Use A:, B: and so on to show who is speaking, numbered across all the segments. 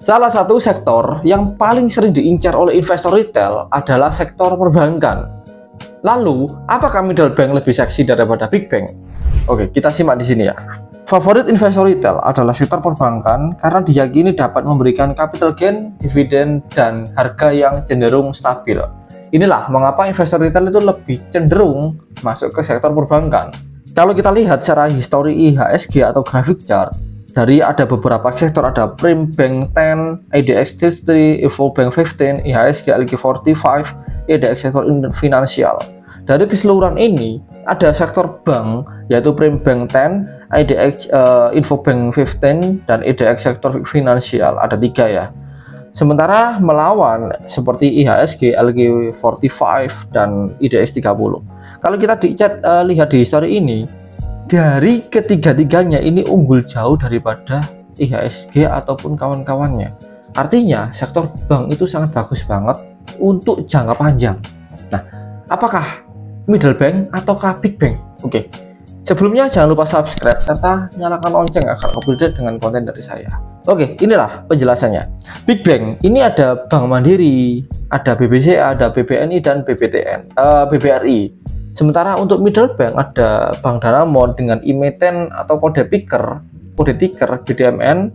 A: Salah satu sektor yang paling sering diincar oleh investor retail adalah sektor perbankan. Lalu, apakah middle bank lebih seksi daripada big bank? Oke, kita simak di sini ya. Favorit investor retail adalah sektor perbankan karena diyakini dapat memberikan capital gain, dividen, dan harga yang cenderung stabil. Inilah mengapa investor retail itu lebih cenderung masuk ke sektor perbankan. Kalau kita lihat secara histori IHSG atau grafik chart, dari ada beberapa sektor, ada Prime Bank 10, IDX 33, Evo Bank 15, IHSG LQ45, IDX sektor finansial. Dari keseluruhan ini, ada sektor bank, yaitu Prime Bank 10, IDX Info Bank 15, dan IDX sektor finansial. Ada 3 ya. Sementara melawan seperti IHSG, LQ45, dan IDX 30. Kalau kita lihat di histori ini, dari ketiga-tiganya ini unggul jauh daripada IHSG ataupun kawan-kawannya. Artinya sektor bank itu sangat bagus banget untuk jangka panjang. Nah, apakah middle bank ataukah big bank? Oke. Sebelumnya jangan lupa subscribe serta nyalakan lonceng agar update dengan konten dari saya. Oke, inilah penjelasannya. Big bank ini ada Bank Mandiri, ada BBCA, ada BBNI, dan BBRI. Sementara untuk middle bank ada Bank Danamon dengan IME10 atau kode ticker BDMN,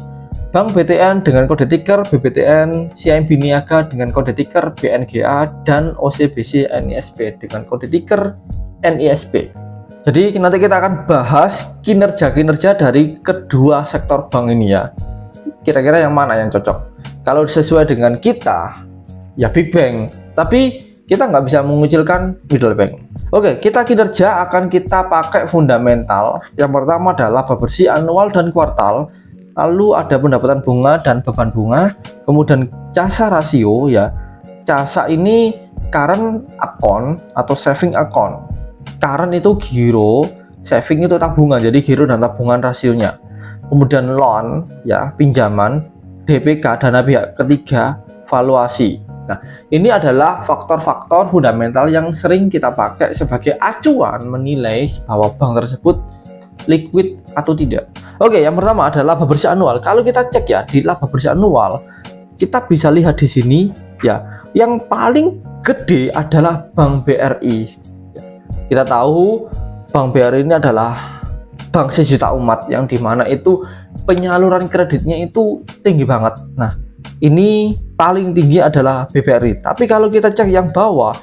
A: Bank BTN dengan kode ticker BBTN, CIMB Niaga dengan kode ticker BNGA, dan OCBC NISP dengan kode ticker NISP. Jadi nanti kita akan bahas kinerja dari kedua sektor bank ini ya. Kira-kira yang mana yang cocok? Kalau sesuai dengan kita, ya big bank. Tapi kita nggak bisa mengucilkan middle bank. Oke, kita kinerja akan kita pakai fundamental. Yang pertama adalah laba bersih anual dan kuartal. Lalu ada pendapatan bunga dan beban bunga. Kemudian CASA rasio ya. CASA ini current account atau saving account. Current itu giro, saving itu tabungan. Jadi giro dan tabungan rasionya. Kemudian loan ya, pinjaman, DPK dana pihak ketiga, valuasi. Nah, ini adalah faktor-faktor fundamental yang sering kita pakai sebagai acuan menilai bahwa bank tersebut liquid atau tidak. Oke, yang pertama adalah laba bersih anual. Kalau kita cek ya di laba bersih anual, kita bisa lihat di sini ya, yang paling gede adalah Bank BRI. Kita tahu Bank BRI ini adalah bank sejuta umat yang dimana itu penyaluran kreditnya itu tinggi banget. Nah, ini paling tinggi adalah BBRI. Tapi kalau kita cek yang bawah,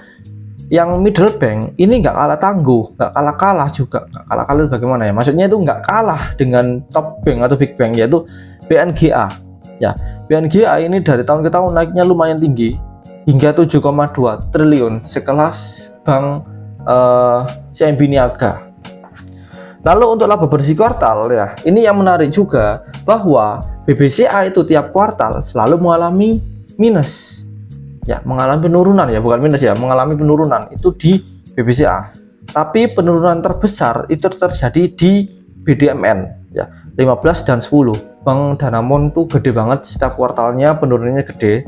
A: yang middle bank ini nggak kalah tangguh, nggak kalah juga. Nggak kalah bagaimana ya? Maksudnya itu nggak kalah dengan top bank atau big bank, yaitu BNGA. Ya, BNGA ini dari tahun ke tahun naiknya lumayan tinggi hingga 7,2 triliun, sekelas bank CIMB Niaga. Lalu untuk laba bersih kuartal ya, ini yang menarik juga bahwa BBCA itu tiap kuartal selalu mengalami minus. Ya, mengalami penurunan ya, bukan minus ya, mengalami penurunan itu di BBCA. Tapi penurunan terbesar itu terjadi di BDMN ya, 15 dan 10. Bank Danamon tuh gede banget, setiap kuartalnya penurunannya gede.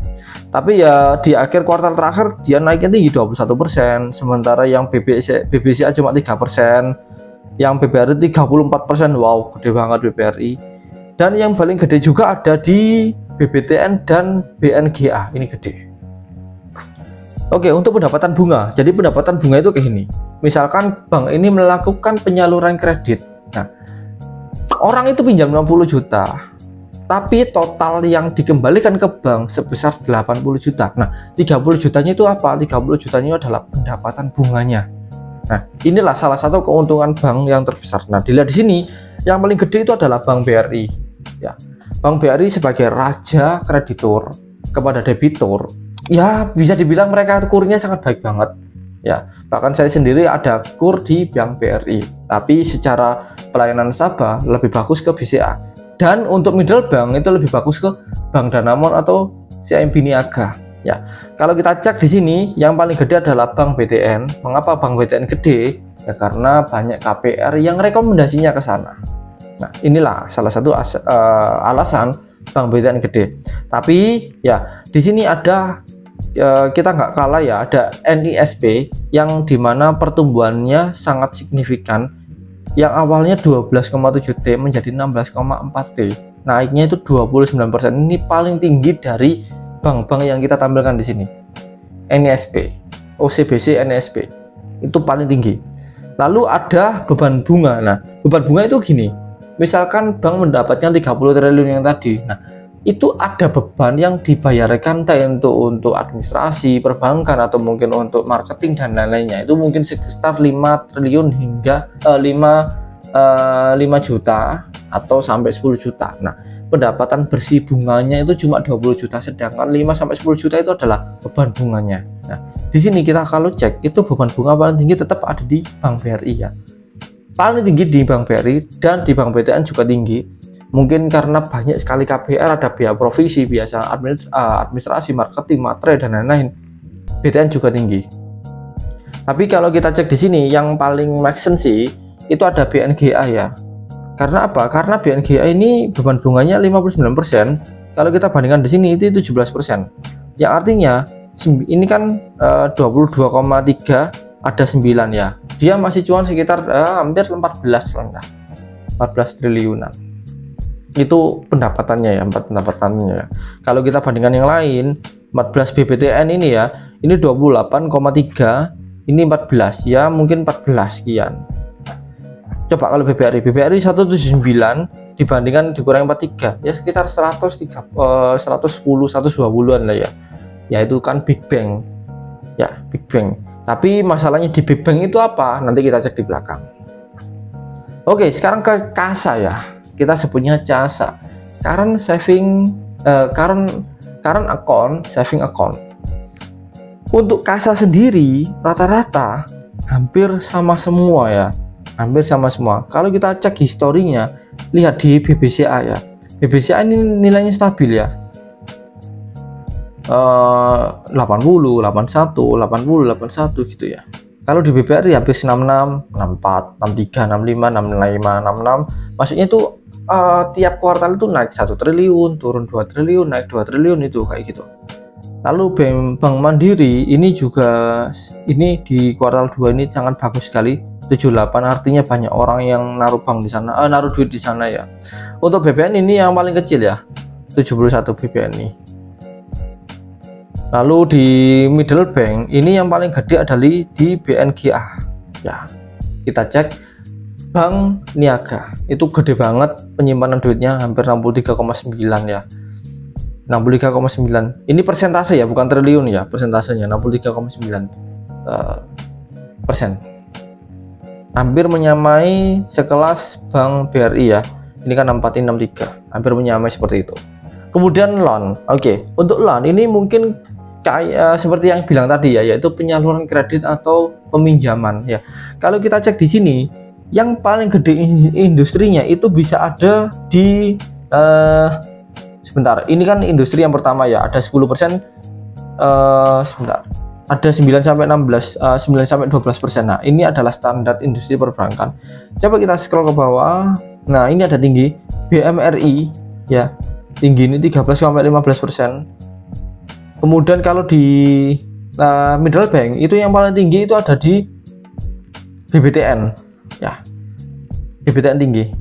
A: Tapi ya di akhir kuartal terakhir dia naiknya tinggi 21%, sementara yang BBCA cuma 3%. Yang BBRI 34%, wow gede banget BBRI. Dan yang paling gede juga ada di BBTN dan BNGA, ini gede. Oke, untuk pendapatan bunga, jadi pendapatan bunga itu kayak gini. Misalkan bank ini melakukan penyaluran kredit. Nah, orang itu pinjam 60 juta, tapi total yang dikembalikan ke bank sebesar 80 juta. Nah, 30 jutanya itu apa? 30 jutanya adalah pendapatan bunganya. Nah, inilah salah satu keuntungan bank yang terbesar. Nah, dilihat di sini, yang paling gede itu adalah Bank BRI. Ya, Bank BRI sebagai raja kreditur kepada debitur, ya bisa dibilang mereka kurnya sangat baik banget. Ya, bahkan saya sendiri ada kur di Bank BRI, tapi secara pelayanan nasabah lebih bagus ke BCA. Dan untuk middle bank itu lebih bagus ke Bank Danamon atau CIMB Niaga. Ya, kalau kita cek di sini, yang paling gede adalah Bank BTN. Mengapa Bank BTN gede? Ya karena banyak KPR yang rekomendasinya ke sana. Nah, inilah salah satu alasan Bank BTN gede. Tapi ya di sini ada kita nggak kalah ya, ada NISP yang dimana pertumbuhannya sangat signifikan, yang awalnya 12,7 T menjadi 16,4 T. naiknya itu 29%. Ini paling tinggi dari bank-bank yang kita tampilkan di sini. NISP, OCBC, NISP itu paling tinggi. Lalu ada beban bunga. Nah, beban bunga itu gini. Misalkan bank mendapatkan 30 triliun yang tadi. Nah, itu ada beban yang dibayarkan untuk administrasi perbankan atau mungkin untuk marketing dan lain-lainnya. Itu mungkin sekitar 5 triliun hingga 5 juta atau sampai 10 juta. Nah, pendapatan bersih bunganya itu cuma 20 juta, sedangkan 5 sampai 10 juta itu adalah beban bunganya. Nah, di sini kita kalau cek itu beban bunga paling tinggi tetap ada di Bank BRI ya. Paling tinggi di Bank BRI dan di Bank BTN juga tinggi. Mungkin karena banyak sekali KPR, ada biaya provisi, biasa administrasi, marketing, materai dan lain-lain. BTN juga tinggi. Tapi kalau kita cek di sini yang paling make sense sih itu ada BNGA ya. Karena apa? Karena BNGA ini beban bunganya 59%. Kalau kita bandingkan di sini itu 17%. Yang artinya ini kan 22,3 ada 9 ya. Dia masih cuan sekitar hampir 14 lah. 14 triliunan. Itu pendapatannya ya, pendapatannya. Kalau kita bandingkan yang lain, 14 BBTN ini ya, ini 28,3, ini 14 ya, mungkin 14 sekian. Coba kalau BBRI 179 dibandingkan dikurangi 43 ya sekitar 110 120-an lah ya. Ya itu kan Big Bang. Ya, Big Bang. Tapi masalahnya di Big Bang itu apa? Nanti kita cek di belakang. Oke, sekarang ke KASA ya. Kita sebutnya CASA, current account, saving account. Untuk KASA sendiri rata-rata hampir sama semua ya, hampir sama semua. Kalau kita cek historinya, lihat di BBCA ya. BBCA ini nilainya stabil ya, 80, 81, 80, 81 gitu ya. Kalau di BBRI habis 66, 64, 63, 65, 65, 66. Maksudnya itu tiap kuartal itu naik 1 triliun, turun 2 triliun, naik 2 triliun itu kayak gitu. Lalu Bank Mandiri ini juga ini di kuartal 2 ini sangat bagus sekali, 78, artinya banyak orang yang naruh bank di sana, naruh duit di sana ya. Untuk BBN ini yang paling kecil ya, 71 BBN ini. Lalu di middle bank ini yang paling gede adalah di BNGA ya. Kita cek Bank Niaga itu gede banget, penyimpanan duitnya hampir 63,9 ya, 63,9. Ini persentase ya, bukan triliun ya, persentasenya 63,9 persen, hampir menyamai sekelas Bank BRI ya. Ini kan 6463, hampir menyamai seperti itu. Kemudian loan, oke. Untuk loan ini mungkin kayak seperti yang bilang tadi ya, yaitu penyaluran kredit atau peminjaman ya. Kalau kita cek di sini, yang paling gede industrinya itu bisa ada di sebentar, ini kan industri yang pertama ya, ada 10%, sebentar, ada 9 sampai 16, 9 sampai 12%. Nah, ini adalah standar industri perbankan. Coba kita scroll ke bawah. Nah, ini ada tinggi BMRI ya, tinggi ini 13 sampai 15%. Kemudian kalau di middle bank itu yang paling tinggi itu ada di BBTN ya, BBTN tinggi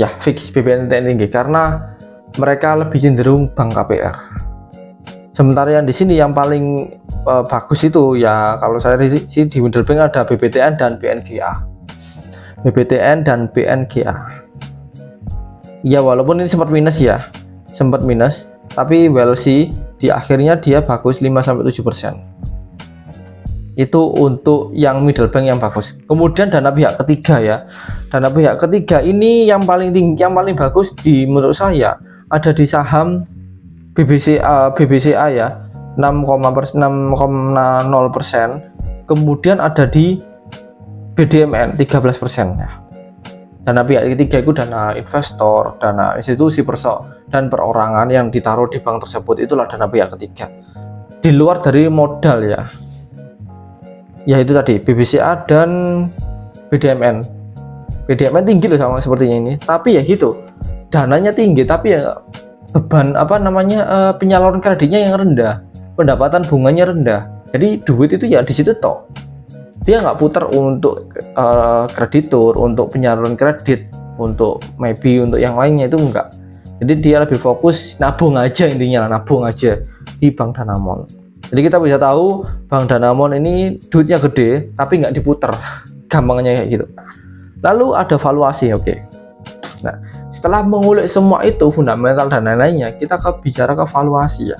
A: ya, fix BBTN tinggi karena mereka lebih cenderung bank KPR. Sementara yang di sini yang paling bagus itu ya, kalau saya sih di middle bank ada BBTN dan BNGA. BBTN dan BNGA ya, walaupun ini sempat minus ya, sempat minus, tapi well sih di akhirnya dia bagus 5-7%. Itu untuk yang middle bank yang bagus. Kemudian dana pihak ketiga ya, dana pihak ketiga ini yang paling tinggi, yang paling bagus menurut saya ada di saham BBCA ya, 6,0%. Kemudian ada di BDMN 13% ya. Dana pihak ketiga itu dana investor, dana institusi dan perorangan yang ditaruh di bank tersebut, itulah dana pihak ketiga. Di luar dari modal ya. Ya itu tadi BBCA dan BDMN. BDMN tinggi loh sama sepertinya ini, tapi ya gitu, dananya tinggi tapi ya beban penyaluran kreditnya yang rendah, pendapatan bunganya rendah. Jadi duit itu ya di situ toh. Dia nggak putar untuk kreditur, untuk penyaluran kredit, untuk maybe untuk yang lainnya itu enggak. Jadi dia lebih fokus nabung aja, intinya nabung aja di Bank Danamon. Jadi kita bisa tahu Bank Danamon ini duitnya gede tapi nggak diputer, gampangnya kayak gitu. Lalu ada valuasi, oke. Nah, setelah mengulik semua itu fundamental dan lain-lainnya, kita bicara ke valuasi ya.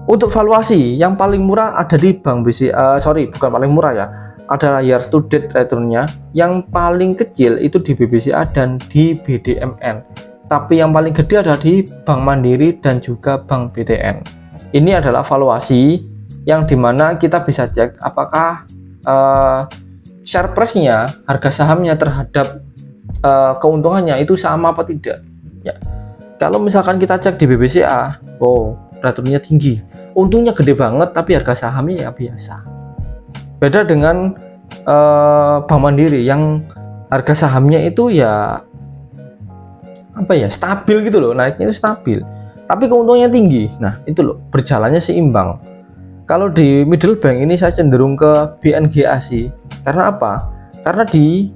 A: Untuk valuasi yang paling murah ada di Bank BCA, bukan paling murah ya, adalah year to date returnnya. Yang paling kecil itu di BBCA dan di BDMN, tapi yang paling gede ada di Bank Mandiri dan juga Bank BTN. Ini adalah valuasi yang dimana kita bisa cek apakah share price-nya, harga sahamnya terhadap keuntungannya itu sama apa tidak ya. Kalau misalkan kita cek di BBCA, returnnya tinggi, untungnya gede banget, tapi harga sahamnya ya biasa. Beda dengan Bank Mandiri yang harga sahamnya itu ya stabil gitu loh, naiknya itu stabil, tapi keuntungannya tinggi. Nah itu loh, berjalannya seimbang. Kalau di middle bank ini saya cenderung ke BNGA sih. Karena apa? Karena di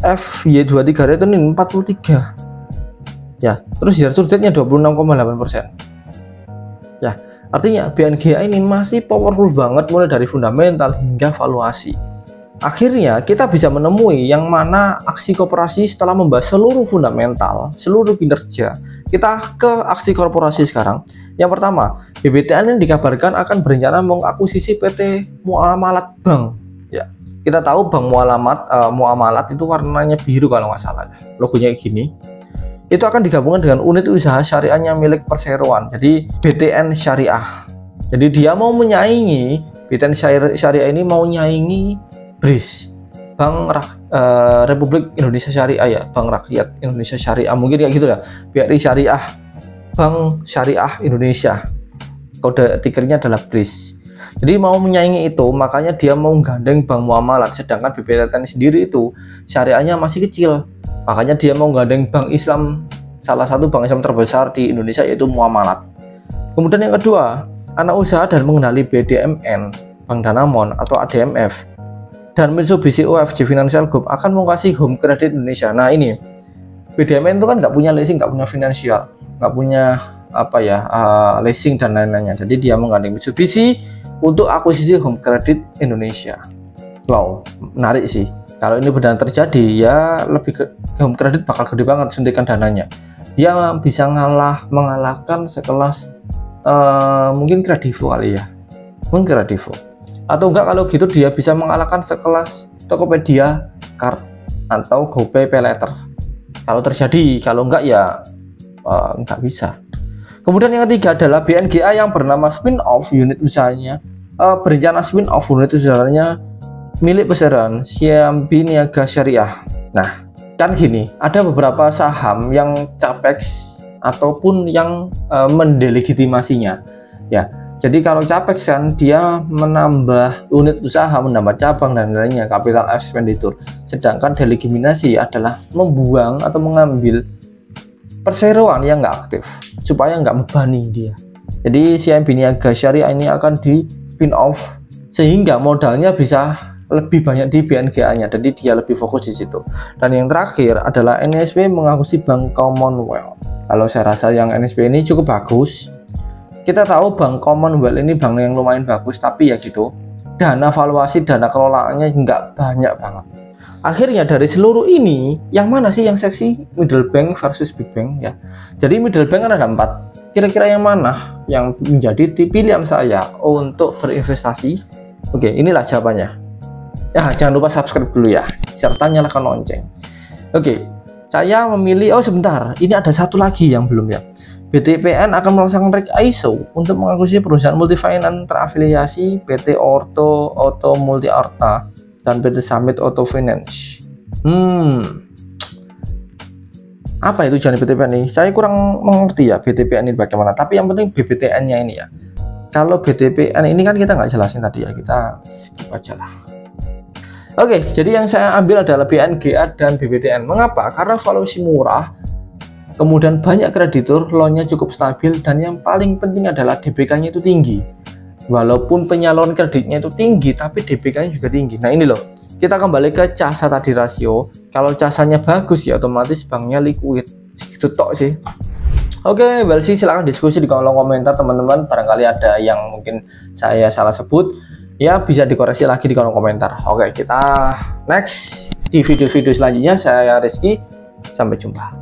A: FY23 return 43 ya, terus year to date-nya 26,8%. Ya, artinya BNGA ini masih powerful banget mulai dari fundamental hingga valuasi. Akhirnya kita bisa menemui yang mana aksi koperasi setelah membahas seluruh fundamental, seluruh kinerja. Kita ke aksi korporasi sekarang. Yang pertama, BBTN yang dikabarkan akan berencana mengakuisisi PT Muamalat Bank. Ya, kita tahu Bank Muamalat itu warnanya biru kalau nggak salah, logonya gini. Itu akan digabungkan dengan unit usaha syariahnya milik perseroan, jadi BTN Syariah. Jadi dia mau menyaingi, BTN Syariah ini mau nyaingi BRIS, Bank Republik Indonesia Syariah ya, Bank Rakyat Indonesia Syariah, mungkin kayak gitu ya, BRI Syariah, Bank Syariah Indonesia, kode tikernya adalah BRIS. Jadi mau menyaingi itu, makanya dia mau gandeng Bank Muamalat, sedangkan BBTN sendiri itu syariahnya masih kecil, makanya dia mau gandeng Bank Islam, salah satu bank Islam terbesar di Indonesia yaitu Muamalat. Kemudian yang kedua, anak usaha dan mengenali BDMN, Bank Danamon atau ADMF, dan Mitsubishi UFJ Financial Group akan menguasai Home Credit Indonesia. Nah ini BDMN itu kan nggak punya leasing, nggak punya finansial, nggak punya leasing dan lain-lainnya. Jadi dia menggandeng Mitsubishi untuk akuisisi Home Credit Indonesia. Wow, menarik sih. Kalau ini benar terjadi ya, lebih ke Home Credit bakal gede banget suntikan dananya. Dia bisa mengalahkan sekelas mungkin Kredivo kali ya, mungkin Kredivo. Atau enggak, kalau gitu dia bisa mengalahkan sekelas Tokopedia Card atau GoPay Pay Later. Kalau terjadi, kalau enggak ya enggak bisa. Kemudian yang ketiga adalah BNGA yang bernama spin-off unit usahanya, berencana spin-off unit usahanya milik perseroan Siambi Niaga Syariah. Nah, kan gini, ada beberapa saham yang capex ataupun yang mendelegitimasinya. Ya, jadi kalau capex kan dia menambah unit usaha, menambah cabang dan lainnya, capital expenditure. Sedangkan delegitimasi adalah membuang atau mengambil perseroan yang nggak aktif supaya nggak membebani dia. Jadi Siambi Niaga Syariah ini akan di spin off sehingga modalnya bisa lebih banyak di BNGA-nya, jadi dia lebih fokus di situ. Dan yang terakhir adalah NSB mengakuisisi Bank Commonwealth. Kalau saya rasa yang NSB ini cukup bagus. Kita tahu Bank Commonwealth ini bank yang lumayan bagus, tapi ya gitu, dana valuasi, dana kelolaannya nggak banyak banget. Akhirnya dari seluruh ini, yang mana sih yang seksi? Middle bank versus big bank ya. Jadi middle bank kan ada 4. Kira-kira yang mana yang menjadi pilihan saya untuk berinvestasi? Oke, inilah jawabannya. Ya, jangan lupa subscribe dulu ya, serta nyalakan lonceng. Oke, saya memilih, sebentar, ini ada satu lagi yang belum ya. BTPN akan melaksanakan reg ISO untuk mengakuisisi perusahaan multifinance terafiliasi PT Orto Auto Multi Arta dan PT Summit Auto Finance. Apa itu jenis BTPN ini? Saya kurang mengerti ya BTPN ini bagaimana. Tapi yang penting BBTN-nya ini ya. Kalau BTPN ini kan kita nggak jelasin tadi ya, kita skip aja lah. Oke, jadi yang saya ambil adalah BNGA dan BBTN. Mengapa? Karena valuasi murah, kemudian banyak kreditur, loan-nya cukup stabil, dan yang paling penting adalah DBK-nya itu tinggi. Walaupun penyaluran kreditnya itu tinggi, tapi DBK-nya juga tinggi. Nah ini loh, kita kembali ke casa tadi rasio. Kalau casanya bagus ya otomatis banknya liquid. Itu tok sih. Oke, Belsi, silahkan diskusi di kolom komentar teman-teman. Barangkali ada yang mungkin saya salah sebut, ya bisa dikoreksi lagi di kolom komentar. Oke, kita next di video-video selanjutnya. Saya Rizky, sampai jumpa.